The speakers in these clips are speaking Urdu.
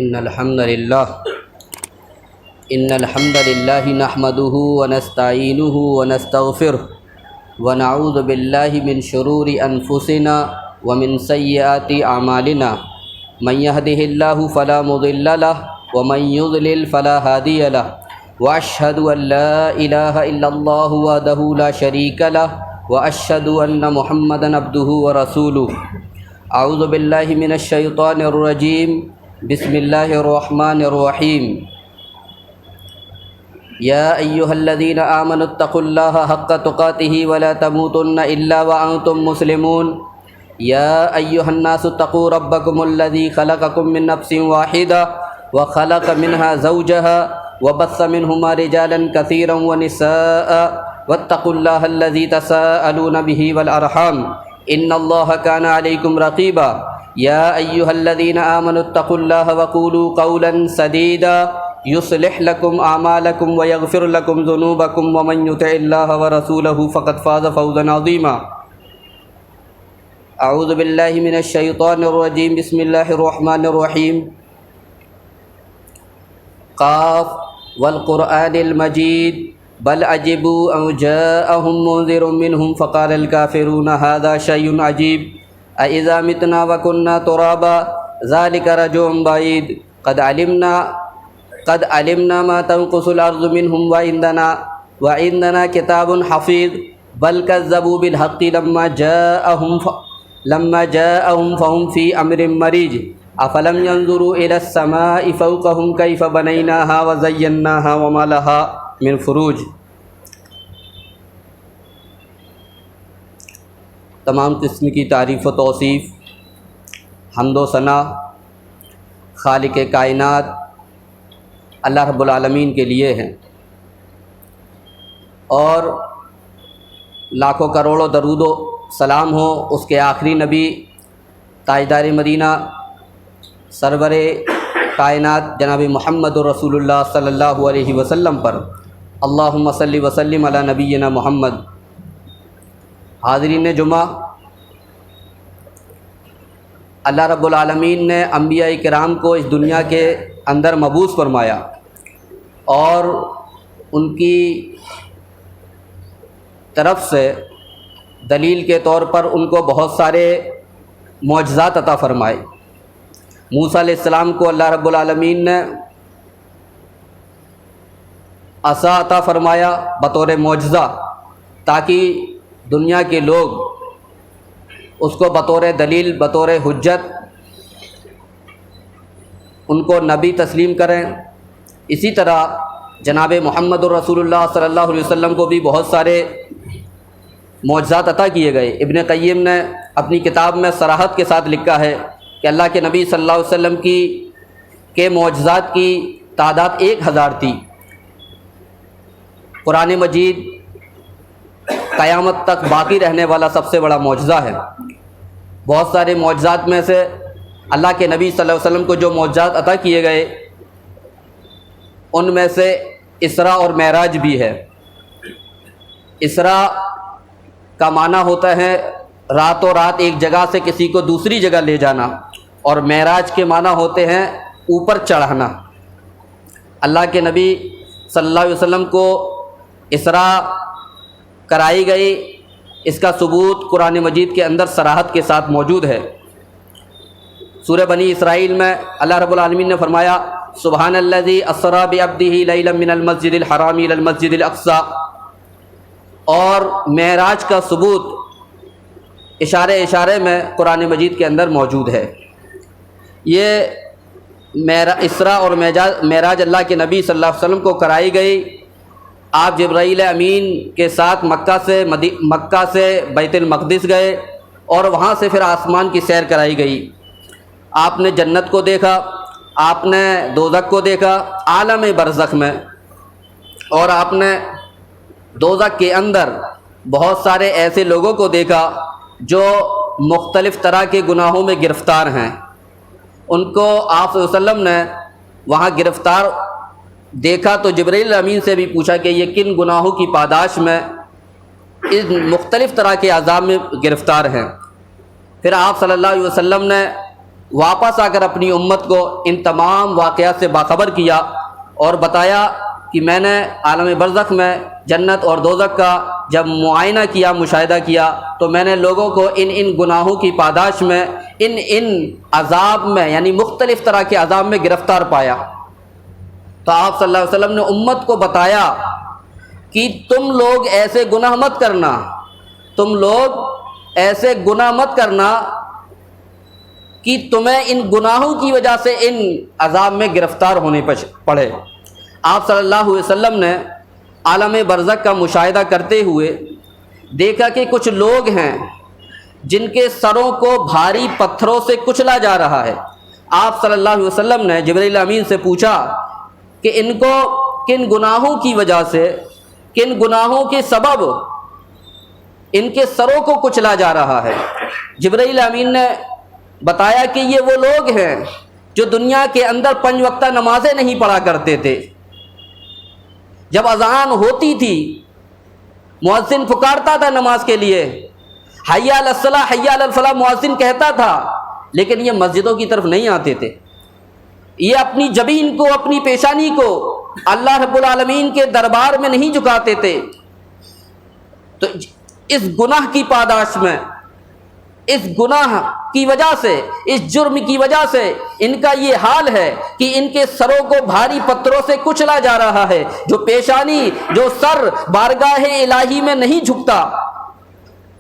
إن الحمد لله نحمده ونستعينه ونستغفره ونعوذ بالله من شرور أنفسنا ومن سيئات أعمالنا من يهده الله فلا مضل له ومن يضلل فلا هادي له وأشهد أن لا إله إلا الله وحده لا شريك له وأشهد أن محمدا عبده ورسوله أعوذ بالله من الشيطان الرجيم بسم الله الرحمن الرحيم يا أيها الذين آمنوا اتقوا الله حق تقاته ولا تموتن إلا وأنتم مسلمون يا أيها الناس اتقوا ربكم الذي خلقكم من نفس واحدة وخلق منها زوجها وبث منهما رجالا كثيرا ونساء واتقوا الله الذي تساءلون به والأرحام إن الله كان عليكم رقيبا يا أيها الذين آمنوا اتقوا الله وقولوا قولا سديدا يصلح لكم أعمالكم ويغفر لكم ذنوبكم ومن يطع الله ورسوله فقد فاز فوزا عظيما أعوذ بالله من الشيطان الرجيم بسم الله الرحمن الرحيم قاف والقرآن المجيد بل عجبوا أن جاءهم منذر منهم فقال الكافرون هذا شيء عجيب أإذا متنا وكنا ترابا ذلك رجع بعيد قد علمنا ما تنقص الأرض منهم وعندنا كتاب حفيظ بل كذبوا بالحق لما جاءهم فهم في أمر مريج أفلم ينظروا إلى السماء فوقهم كيف بنيناها وزيناها وما لها من فروج۔ تمام قسم کی تعریف و توصیف حمد و ثنا خالق کائنات اللہ رب العالمین کے لیے ہیں، اور لاکھوں کروڑوں درود و سلام ہو اس کے آخری نبی تاجدار مدینہ سرور کائنات جناب محمد رسول اللہ صلی اللہ علیہ وسلم پر۔ اللہم صلی وسلم علی نبینا محمد۔ حاضرین جمعہ، اللہ رب العالمین نے انبیاء کرام کو اس دنیا کے اندر مبعوث فرمایا اور ان کی طرف سے دلیل کے طور پر ان کو بہت سارے معجزات عطا فرمائے۔ موسیٰ علیہ السلام کو اللہ رب العالمین نے عصا عطا فرمایا بطور معجزہ، تاکہ دنیا کے لوگ اس کو بطور دلیل، بطور حجت ان کو نبی تسلیم کریں۔ اسی طرح جناب محمد رسول اللہ صلی اللہ علیہ وسلم کو بھی بہت سارے معجزات عطا کیے گئے۔ ابن قیم نے اپنی کتاب میں صراحت کے ساتھ لکھا ہے کہ اللہ کے نبی صلی اللہ علیہ وسلم کے معجزات کی تعداد 1000 تھی۔ قرآن مجید قیامت تک باقی رہنے والا سب سے بڑا معجزہ ہے۔ بہت سارے معجزات میں سے اللہ کے نبی صلی اللہ علیہ وسلم کو جو معجزات عطا کیے گئے ان میں سے اسراء اور معراج بھی ہے۔ اسراء کا معنی ہوتا ہے راتوں رات ایک جگہ سے کسی کو دوسری جگہ لے جانا، اور معراج کے معنی ہوتے ہیں اوپر چڑھانا۔ اللہ کے نبی صلی اللہ علیہ وسلم کو اسراء کرائی گئی، اس کا ثبوت قرآن مجید کے اندر صراحت کے ساتھ موجود ہے۔ سورہ بنی اسرائیل میں اللہ رب العالمین نے فرمایا سبحان الذی اسری بعبدہ لیلا من المسجد الحرام الی المسجد الاقصی، اور معراج کا ثبوت اشارے میں قرآن مجید کے اندر موجود ہے۔ یہ اسراء اور معراج اللہ کے نبی صلی اللہ علیہ وسلم کو کرائی گئی۔ آپ جبرائیل امین کے ساتھ مکہ سے بیت المقدس گئے اور وہاں سے پھر آسمان کی سیر کرائی گئی۔ آپ نے جنت کو دیکھا، آپ نے دوزخ کو دیکھا عالم برزخ میں، اور آپ نے دوزخ کے اندر بہت سارے ایسے لوگوں کو دیکھا جو مختلف طرح کے گناہوں میں گرفتار ہیں۔ ان کو آپ صلی اللہ علیہ وسلم نے وہاں گرفتار دیکھا تو جبرائیل امین سے بھی پوچھا کہ یہ کن گناہوں کی پاداش میں اس مختلف طرح کے عذاب میں گرفتار ہیں۔ پھر آپ صلی اللہ علیہ وسلم نے واپس آ کر اپنی امت کو ان تمام واقعات سے باخبر کیا اور بتایا کہ میں نے عالم برزخ میں جنت اور دوزخ کا جب معائنہ کیا، مشاہدہ کیا، تو میں نے لوگوں کو ان گناہوں کی پاداش میں ان عذاب میں، یعنی مختلف طرح کے عذاب میں گرفتار پایا۔ تو آپ صلی اللہ علیہ وسلم نے امت کو بتایا کہ تم لوگ ایسے گناہ مت کرنا، تم لوگ ایسے گناہ مت کرنا کہ تمہیں ان گناہوں کی وجہ سے ان عذاب میں گرفتار ہونے پڑے۔ آپ صلی اللہ علیہ وسلم نے عالم برزخ کا مشاہدہ کرتے ہوئے دیکھا کہ کچھ لوگ ہیں جن کے سروں کو بھاری پتھروں سے کچلا جا رہا ہے۔ آپ صلی اللہ علیہ وسلم نے جبرائیل امین سے پوچھا کہ ان کو کن گناہوں کی وجہ سے، کن گناہوں کے سبب ان کے سروں کو کچلا جا رہا ہے؟ جبرائیل امین نے بتایا کہ یہ وہ لوگ ہیں جو دنیا کے اندر 5 وقتہ نمازیں نہیں پڑھا کرتے تھے۔ جب اذان ہوتی تھی مؤذن پکارتا تھا نماز کے لیے، حی علی الصلاۃ حی علی الفلاح مؤذن کہتا تھا، لیکن یہ مسجدوں کی طرف نہیں آتے تھے، یہ اپنی جبین کو، اپنی پیشانی کو اللہ رب العالمین کے دربار میں نہیں جھکاتے تھے۔ تو اس گناہ کی پاداش میں، اس گناہ کی وجہ سے، اس جرم کی وجہ سے ان کا یہ حال ہے کہ ان کے سروں کو بھاری پتھروں سے کچلا جا رہا ہے۔ جو پیشانی، جو سر بارگاہ الہی میں نہیں جھکتا،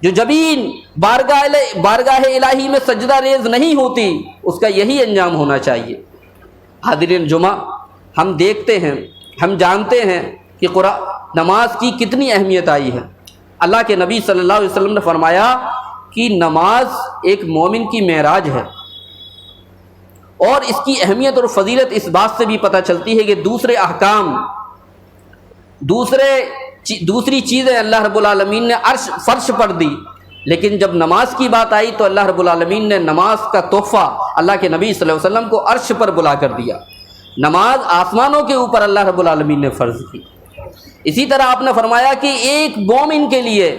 جو جبین بارگاہ الہی میں سجدہ ریز نہیں ہوتی، اس کا یہی انجام ہونا چاہیے۔ حاضرین جمعہ، ہم دیکھتے ہیں، ہم جانتے ہیں کہ نماز کی کتنی اہمیت آئی ہے۔ اللہ کے نبی صلی اللہ علیہ وسلم نے فرمایا کہ نماز ایک مومن کی معراج ہے، اور اس کی اہمیت اور فضیلت اس بات سے بھی پتہ چلتی ہے کہ دوسرے احکام، دوسری چیزیں اللہ رب العالمین نے فرش پر دی، لیکن جب نماز کی بات آئی تو اللہ رب العالمین نے نماز کا تحفہ اللہ کے نبی صلی اللہ علیہ وسلم کو عرش پر بلا کر دیا۔ نماز آسمانوں کے اوپر اللہ رب العالمین نے فرض کی۔ اسی طرح آپ نے فرمایا کہ ایک مومن کے لیے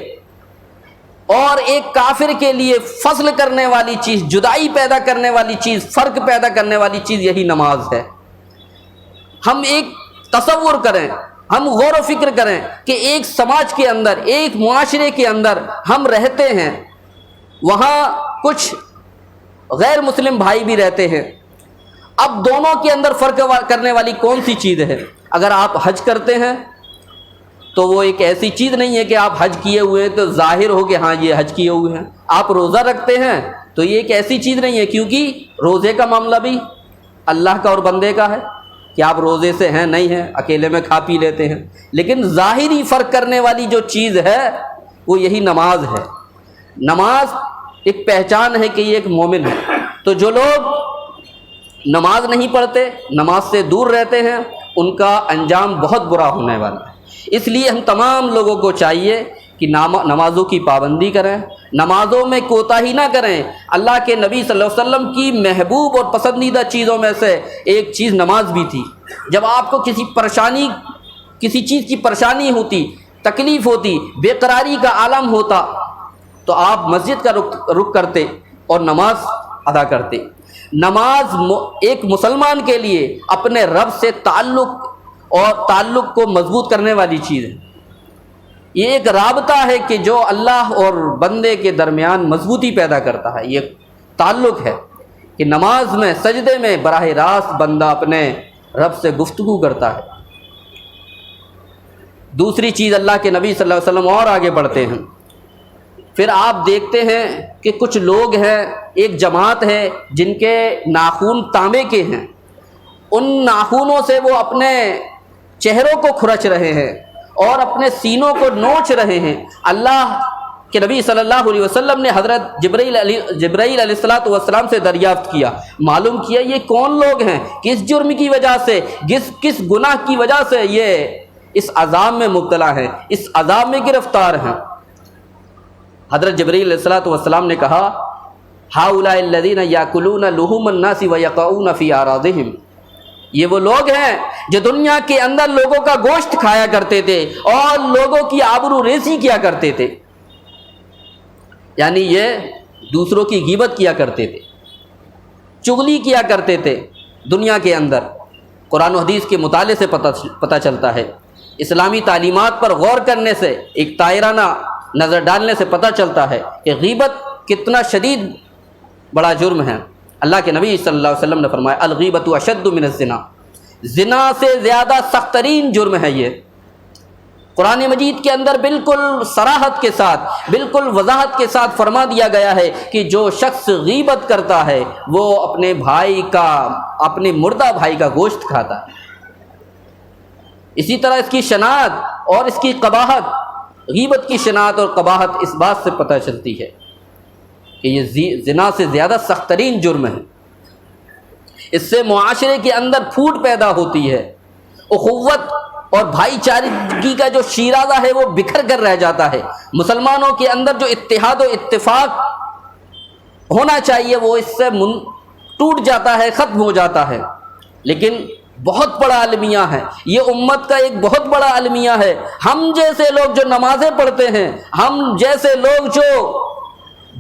اور ایک کافر کے لیے فصل کرنے والی چیز، جدائی پیدا کرنے والی چیز، فرق پیدا کرنے والی چیز یہی نماز ہے۔ ہم ایک تصور کریں، ہم غور و فکر کریں کہ ایک سماج کے اندر، ایک معاشرے کے اندر ہم رہتے ہیں، وہاں کچھ غیر مسلم بھائی بھی رہتے ہیں۔ اب دونوں کے اندر فرق کرنے والی کون سی چیز ہے؟ اگر آپ حج کرتے ہیں تو وہ ایک ایسی چیز نہیں ہے کہ آپ حج کیے ہوئے ہیں تو ظاہر ہو کہ ہاں یہ حج کیے ہوئے ہیں۔ آپ روزہ رکھتے ہیں تو یہ ایک ایسی چیز نہیں ہے، کیونکہ روزے کا معاملہ بھی اللہ کا اور بندے کا ہے کہ آپ روزے سے ہیں نہیں ہیں، اکیلے میں کھا پی لیتے ہیں، لیکن ظاہری فرق کرنے والی جو چیز ہے وہ یہی نماز ہے۔ نماز ایک پہچان ہے کہ یہ ایک مومن ہے۔ تو جو لوگ نماز نہیں پڑھتے، نماز سے دور رہتے ہیں، ان کا انجام بہت برا ہونے والا ہے۔ اس لیے ہم تمام لوگوں کو چاہیے کہ نمازوں کی پابندی کریں، نمازوں میں کوتاہی نہ کریں۔ اللہ کے نبی صلی اللہ علیہ وسلم کی محبوب اور پسندیدہ چیزوں میں سے ایک چیز نماز بھی تھی۔ جب آپ کو کسی چیز کی پریشانی ہوتی، تکلیف ہوتی، بے قراری کا عالم ہوتا، تو آپ مسجد کا رخ کرتے اور نماز ادا کرتے۔ نماز ایک مسلمان کے لیے اپنے رب سے تعلق کو مضبوط کرنے والی چیز ہے۔ یہ ایک رابطہ ہے کہ جو اللہ اور بندے کے درمیان مضبوطی پیدا کرتا ہے۔ یہ تعلق ہے کہ نماز میں، سجدے میں براہ راست بندہ اپنے رب سے گفتگو کرتا ہے۔ دوسری چیز، اللہ کے نبی صلی اللہ علیہ وسلم اور آگے بڑھتے ہیں، پھر آپ دیکھتے ہیں کہ کچھ لوگ ہیں، ایک جماعت ہے جن کے ناخن تانبے کے ہیں، ان ناخنوں سے وہ اپنے چہروں کو کھرچ رہے ہیں اور اپنے سینوں کو نوچ رہے ہیں۔ اللہ کہ نبی صلی اللہ علیہ وسلم نے حضرت جبرائیل علیہ السلام سے دریافت کیا، معلوم کیا یہ کون لوگ ہیں، کس جرم کی وجہ سے، کس گناہ کی وجہ سے یہ اس عذاب میں مبتلا ہیں، اس عذاب میں گرفتار ہیں۔ حضرت جبرائیل علیہ السلام نے کہا ہؤلاء الذین یاکلون لحوم الناس ویقعون فی اعراضہم، یہ وہ لوگ ہیں جو دنیا کے اندر لوگوں کا گوشت کھایا کرتے تھے اور لوگوں کی آبرو ریزی کیا کرتے تھے، یعنی یہ دوسروں کی غیبت کیا کرتے تھے، چغلی کیا کرتے تھے دنیا کے اندر، قرآن و حدیث کے مطالعے سے پتہ چلتا ہے، اسلامی تعلیمات پر غور کرنے سے، ایک طائرانہ نظر ڈالنے سے پتہ چلتا ہے کہ غیبت کتنا شدید بڑا جرم ہے۔ اللہ کے نبی صلی اللہ علیہ وسلم نے فرمایا الغیبۃ اشد من الزنا، زنا سے زیادہ سخت ترین جرم ہے یہ۔ قرآن مجید کے اندر بالکل صراحت کے ساتھ، بالکل وضاحت کے ساتھ فرما دیا گیا ہے کہ جو شخص غیبت کرتا ہے وہ اپنے بھائی کا، اپنے مردہ بھائی کا گوشت کھاتا ہے۔ اسی طرح اس کی شناعت اور اس کی قباحت، غیبت کی شناعت اور قباحت اس بات سے پتہ چلتی ہے کہ یہ زنا سے زیادہ سخت ترین جرم ہے۔ اس سے معاشرے کے اندر پھوٹ پیدا ہوتی ہے، اخوت اور بھائی چارگی کا جو شیرازہ ہے وہ بکھر کر رہ جاتا ہے، مسلمانوں کے اندر جو اتحاد و اتفاق ہونا چاہیے وہ اس سے ٹوٹ جاتا ہے، ختم ہو جاتا ہے۔ لیکن بہت بڑا المیہ ہے، یہ امت کا ایک بہت بڑا المیہ ہے۔ ہم جیسے لوگ جو نمازیں پڑھتے ہیں، ہم جیسے لوگ جو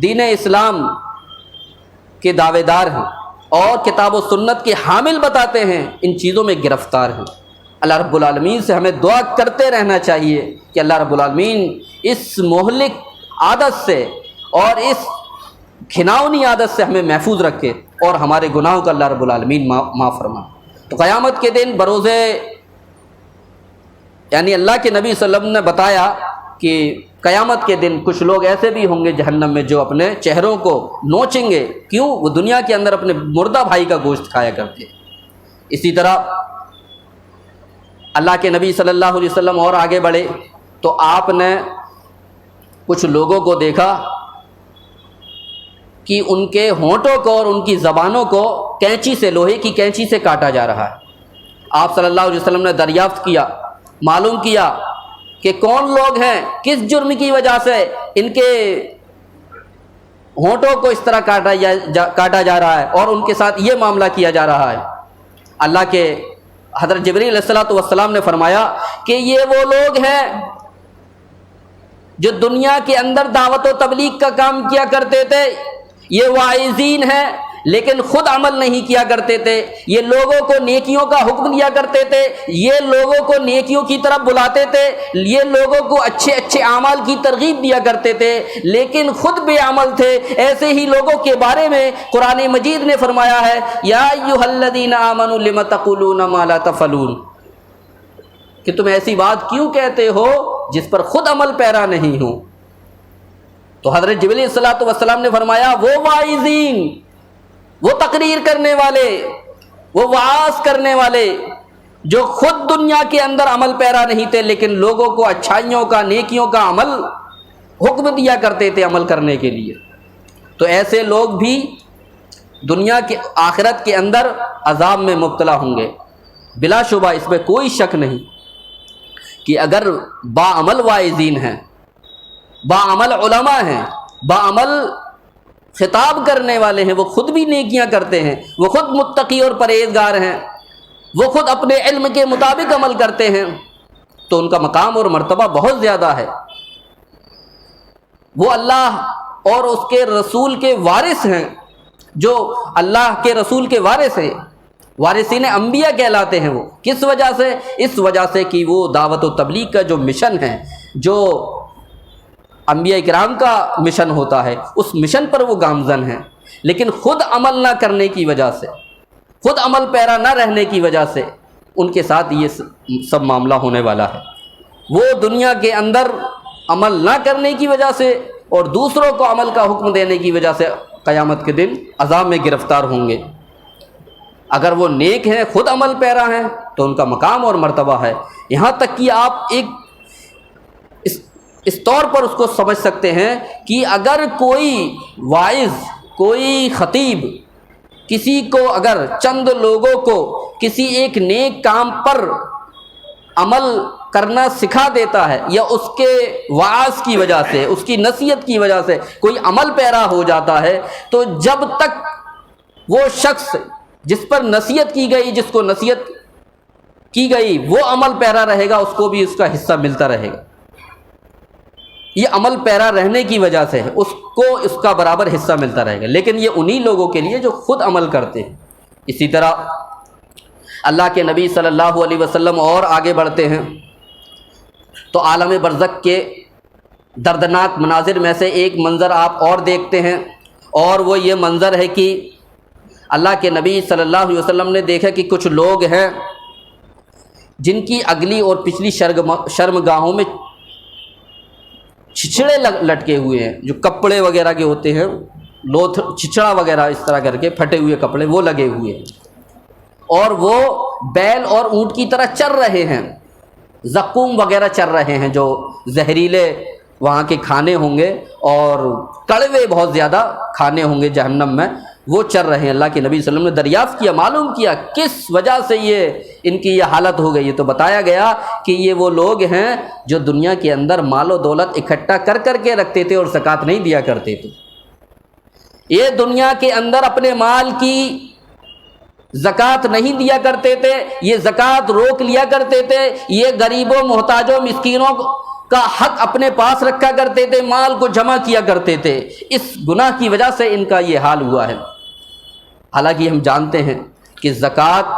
دین اسلام کے دعوے دار ہیں اور کتاب و سنت کے حامل بتاتے ہیں، ان چیزوں میں گرفتار ہیں۔ اللہ رب العالمین سے ہمیں دعا کرتے رہنا چاہیے کہ اللہ رب العالمین اس مہلک عادت سے اور اس گھناؤنی عادت سے ہمیں محفوظ رکھے اور ہمارے گناہوں کا اللہ رب العالمین معاف فرمائے۔ تو قیامت کے دن بروزے، یعنی اللہ کے نبی صلی اللہ علیہ وسلم نے بتایا کہ قیامت کے دن کچھ لوگ ایسے بھی ہوں گے جہنم میں جو اپنے چہروں کو نوچیں گے، کیوں؟ وہ دنیا کے اندر اپنے مردہ بھائی کا گوشت کھایا کرتے۔ اسی طرح اللہ کے نبی صلی اللہ علیہ وسلم اور آگے بڑھے تو آپ نے کچھ لوگوں کو دیکھا کہ ان کے ہونٹوں کو اور ان کی زبانوں کو کینچی سے، لوہے کی کینچی سے کاٹا جا رہا ہے۔ آپ صلی اللہ علیہ وسلم نے دریافت کیا، معلوم کیا کہ کون لوگ ہیں، کس جرم کی وجہ سے ان کے ہونٹوں کو اس طرح کاٹا جا رہا ہے اور ان کے ساتھ یہ معاملہ کیا جا رہا ہے۔ اللہ کے حضرت جبریل علیہ الصلوۃ والسلام نے فرمایا کہ یہ وہ لوگ ہیں جو دنیا کے اندر دعوت و تبلیغ کا کام کیا کرتے تھے، یہ واعظین ہیں لیکن خود عمل نہیں کیا کرتے تھے، یہ لوگوں کو نیکیوں کا حکم دیا کرتے تھے، یہ لوگوں کو نیکیوں کی طرف بلاتے تھے، یہ لوگوں کو اچھے اچھے اعمال کی ترغیب دیا کرتے تھے، لیکن خود بے عمل تھے۔ ایسے ہی لوگوں کے بارے میں قرآن مجید نے فرمایا ہے یا ایھا الذین آمنوا لم تقولون ما لا تفعلون، کہ تم ایسی بات کیوں کہتے ہو جس پر خود عمل پیرا نہیں ہو۔ تو حضرت جبریل علیہ الصلوۃ والسلام نے فرمایا وہ واعظین، وہ تقریر کرنے والے، وہ وعاظ کرنے والے جو خود دنیا کے اندر عمل پیرا نہیں تھے لیکن لوگوں کو اچھائیوں کا، نیکیوں کا عمل حکم دیا کرتے تھے عمل کرنے کے لیے، تو ایسے لوگ بھی دنیا کے، آخرت کے اندر عذاب میں مبتلا ہوں گے۔ بلا شبہ اس میں کوئی شک نہیں کہ اگر باعمل واعظین ہیں، باعمل علماء ہیں، باعمل خطاب کرنے والے ہیں، وہ خود بھی نیکیاں کرتے ہیں، وہ خود متقی اور پرہیزگار ہیں، وہ خود اپنے علم کے مطابق عمل کرتے ہیں، تو ان کا مقام اور مرتبہ بہت زیادہ ہے۔ وہ اللہ اور اس کے رسول کے وارث ہیں، جو اللہ کے رسول کے وارث ہیں، وارثین انبیاء کہلاتے ہیں۔ وہ کس وجہ سے؟ اس وجہ سے کہ وہ دعوت و تبلیغ کا جو مشن ہے، جو انبیاء کرام کا مشن ہوتا ہے، اس مشن پر وہ گامزن ہیں، لیکن خود عمل نہ کرنے کی وجہ سے، خود عمل پیرا نہ رہنے کی وجہ سے ان کے ساتھ یہ سب معاملہ ہونے والا ہے۔ وہ دنیا کے اندر عمل نہ کرنے کی وجہ سے اور دوسروں کو عمل کا حکم دینے کی وجہ سے قیامت کے دن عذاب میں گرفتار ہوں گے۔ اگر وہ نیک ہیں، خود عمل پیرا ہیں، تو ان کا مقام اور مرتبہ ہے۔ یہاں تک کہ آپ ایک اس طور پر اس کو سمجھ سکتے ہیں کہ اگر کوئی واعظ، کوئی خطیب کسی کو، اگر چند لوگوں کو کسی ایک نیک کام پر عمل کرنا سکھا دیتا ہے، یا اس کے وعظ کی وجہ سے، اس کی نصیحت کی وجہ سے کوئی عمل پیرا ہو جاتا ہے، تو جب تک وہ شخص جس پر نصیحت کی گئی، جس کو نصیحت کی گئی، وہ عمل پیرا رہے گا، اس کو بھی اس کا حصہ ملتا رہے گا۔ یہ عمل پیرا رہنے کی وجہ سے ہے، اس کو اس کا برابر حصہ ملتا رہے گا، لیکن یہ انہی لوگوں کے لیے جو خود عمل کرتے ہیں۔ اسی طرح اللہ کے نبی صلی اللہ علیہ وسلم اور آگے بڑھتے ہیں تو عالم برزخ کے دردناک مناظر میں سے ایک منظر آپ اور دیکھتے ہیں، اور وہ یہ منظر ہے کہ اللہ کے نبی صلی اللہ علیہ وسلم نے دیکھا کہ کچھ لوگ ہیں جن کی اگلی اور پچھلی شرمگاہوں میں چھچڑے لٹکے ہوئے ہیں، جو کپڑے وغیرہ کے ہوتے ہیں، چھچڑا وغیرہ اس طرح کر کے پھٹے ہوئے کپڑے وہ لگے ہوئے ہیں، اور وہ بیل اور اونٹ کی طرح چر رہے ہیں، زقوم وغیرہ چر رہے ہیں، جو زہریلے وہاں کے کھانے ہوں گے اور کڑوے بہت زیادہ کھانے ہوں گے جہنم میں، وہ چر رہے ہیں۔ اللہ کے نبی صلی اللہ علیہ وسلم نے دریافت کیا، معلوم کیا کس وجہ سے ان کی یہ حالت ہو گئی ہے، تو بتایا گیا کہ یہ وہ لوگ ہیں جو دنیا کے اندر مال و دولت اکٹھا کر کر کے رکھتے تھے اور زکوٰۃ نہیں دیا کرتے تھے۔ یہ دنیا کے اندر اپنے مال کی زکوٰۃ نہیں دیا کرتے تھے، یہ زکوٰۃ روک لیا کرتے تھے، یہ غریبوں محتاجوں مسکینوں کا حق اپنے پاس رکھا کرتے تھے، مال کو جمع کیا کرتے تھے۔ اس گناہ کی وجہ سے ان کا یہ حال ہوا ہے۔ حالانکہ ہم جانتے ہیں کہ زکوٰۃ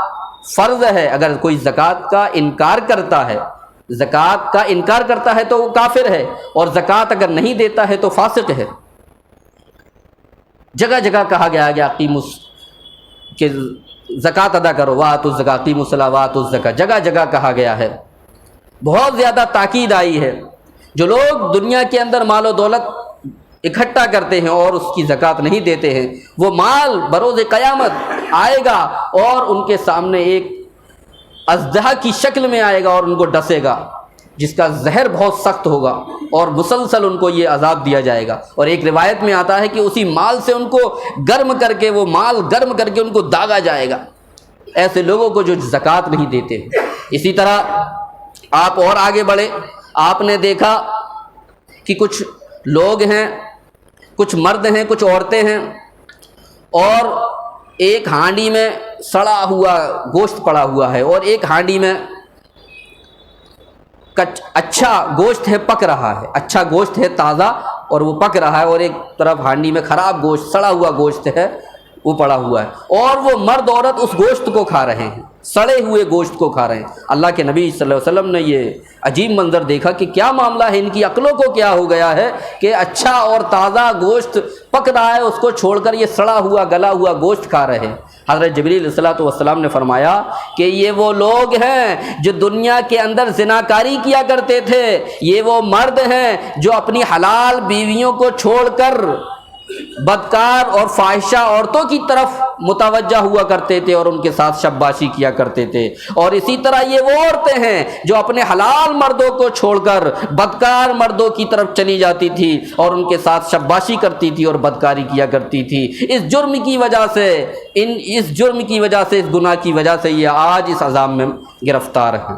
فرض ہے، اگر کوئی زکوٰۃ کا انکار کرتا ہے تو وہ کافر ہے، اور زکوٰۃ اگر نہیں دیتا ہے تو فاسق ہے۔ جگہ جگہ کہا گیا کہ زکوٰۃ ادا کرو، وآتوا الزکاۃ، اقیموا الصلاۃ وآتوا الزکاۃ، جگہ جگہ کہا گیا ہے، بہت زیادہ تاکید آئی ہے۔ جو لوگ دنیا کے اندر مال و دولت اکٹھا کرتے ہیں اور اس کی زکوٰۃ نہیں دیتے ہیں، وہ مال بروز قیامت آئے گا اور ان کے سامنے ایک اژدہا کی شکل میں آئے گا اور ان کو ڈسے گا، جس کا زہر بہت سخت ہوگا، اور مسلسل ان کو یہ عذاب دیا جائے گا۔ اور ایک روایت میں آتا ہے کہ اسی مال سے ان کو گرم کر کے ان کو داغا جائے گا، ایسے لوگوں کو جو زکوٰۃ نہیں دیتے۔ اسی طرح آپ اور آگے بڑھے، آپ نے دیکھا کہ کچھ لوگ ہیں، کچھ مرد ہیں، کچھ عورتیں ہیں، اور ایک ہانڈی میں سڑا ہوا گوشت پڑا ہوا ہے، اور ایک ہانڈی میں اچھا گوشت ہے، پک رہا ہے، اچھا گوشت ہے تازہ اور وہ پک رہا ہے، اور ایک طرف ہانڈی میں خراب گوشت، سڑا ہوا گوشت ہے، وہ پڑا ہوا ہے، اور وہ مرد عورت اس گوشت کو کھا رہے ہیں، سڑے ہوئے گوشت کو کھا رہے ہیں۔ اللہ کے نبی صلی اللہ علیہ وسلم نے یہ عجیب منظر دیکھا کہ کیا معاملہ ہے، ان کی عقلوں کو کیا ہو گیا ہے کہ اچھا اور تازہ گوشت پک رہا ہے، اس کو چھوڑ کر یہ سڑا ہوا گلا ہوا گوشت کھا رہے ہیں۔ حضرت جبریل علیہ الصلوۃ والسلام نے فرمایا کہ یہ وہ لوگ ہیں جو دنیا کے اندر زناکاری کیا کرتے تھے، یہ وہ مرد ہیں جو اپنی حلال بیویوں کو چھوڑ کر بدکار اور فاحشہ عورتوں کی طرف متوجہ ہوا کرتے تھے اور ان کے ساتھ شباشی کیا کرتے تھے، اور اسی طرح یہ وہ عورتیں ہیں جو اپنے حلال مردوں کو چھوڑ کر بدکار مردوں کی طرف چلی جاتی تھی اور ان کے ساتھ شباشی کرتی تھی اور بدکاری کیا کرتی تھی۔ اس جرم کی وجہ سے اس گناہ کی وجہ سے یہ آج اس عذاب میں گرفتار ہیں۔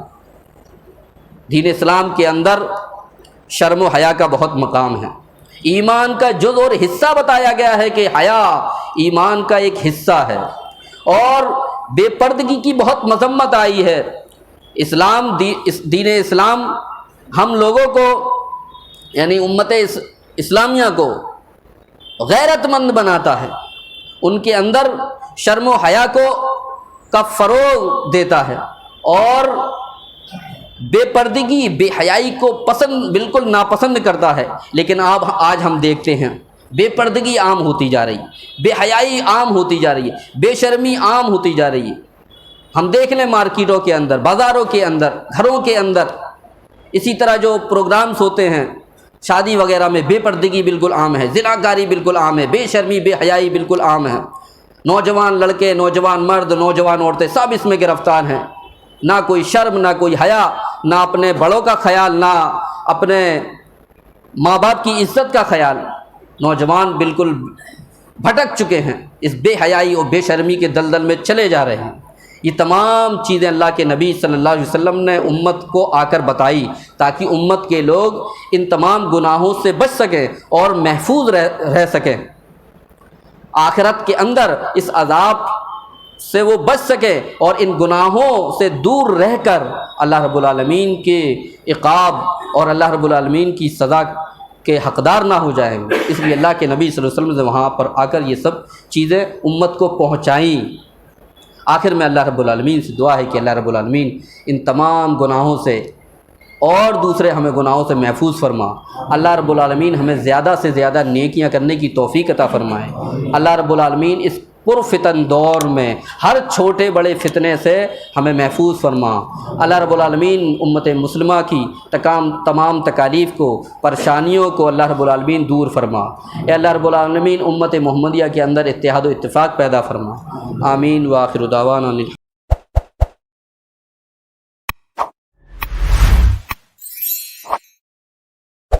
دین اسلام کے اندر شرم و حیا کا بہت مقام ہے، ایمان کا جز اور حصہ بتایا گیا ہے کہ حیا ایمان کا ایک حصہ ہے، اور بے پردگی کی بہت مذمت آئی ہے۔ دین اسلام ہم لوگوں کو، یعنی امت اسلامیہ کو غیرت مند بناتا ہے، ان کے اندر شرم و حیا کا فروغ دیتا ہے، اور بے پردگی بے حیائی کو بالکل ناپسند کرتا ہے۔ لیکن آج ہم دیکھتے ہیں بے پردگی عام ہوتی جا رہی ہے، بے حیائی عام ہوتی جا رہی ہے، بے شرمی عام ہوتی جا رہی ہے۔ ہم دیکھ لیں مارکیٹوں کے اندر، بازاروں کے اندر، گھروں کے اندر، اسی طرح جو پروگرامز ہوتے ہیں شادی وغیرہ میں، بے پردگی بالکل عام ہے، زناکاری بالکل عام ہے، بے شرمی بے حیائی بالکل عام ہے۔ نوجوان لڑکے، نوجوان مرد، نوجوان عورتیں سب اس میں گرفتار ہیں، نہ کوئی شرم، نہ کوئی حیا، نہ اپنے بڑوں کا خیال، نہ اپنے ماں باپ کی عزت کا خیال۔ نوجوان بالکل بھٹک چکے ہیں، اس بے حیائی اور بے شرمی کے دلدل میں چلے جا رہے ہیں۔ یہ تمام چیزیں اللہ کے نبی صلی اللہ علیہ وسلم نے امت کو آ کر بتائی تاکہ امت کے لوگ ان تمام گناہوں سے بچ سکیں اور محفوظ رہ سکیں، آخرت کے اندر اس عذاب سے وہ بچ سکے اور ان گناہوں سے دور رہ کر اللہ رب العالمین کے عقاب اور اللہ رب العالمین کی سزا کے حقدار نہ ہو جائیں، اس لیے اللہ کے نبی صلی اللہ علیہ وسلم نے وہاں پر آ کر یہ سب چیزیں امت کو پہنچائیں۔ آخر میں اللہ رب العالمین سے دعا ہے کہ اللہ رب العالمین ان تمام گناہوں سے اور دوسرے ہمیں گناہوں سے محفوظ فرما۔ اللہ رب العالمین ہمیں زیادہ سے زیادہ نیکیاں کرنے کی توفیق عطا فرمائے۔ اللہ رب العالمین اس پرفتن دور میں ہر چھوٹے بڑے فتنے سے ہمیں محفوظ فرما۔ اللہ رب العالمین امت مسلمہ کی تمام تکالیف کو، پریشانیوں کو اللہ رب العالمین دور فرما۔ اے اللہ رب العالمین امت محمدیہ کے اندر اتحاد و اتفاق پیدا فرما۔ آمین۔ وآخر دعوانا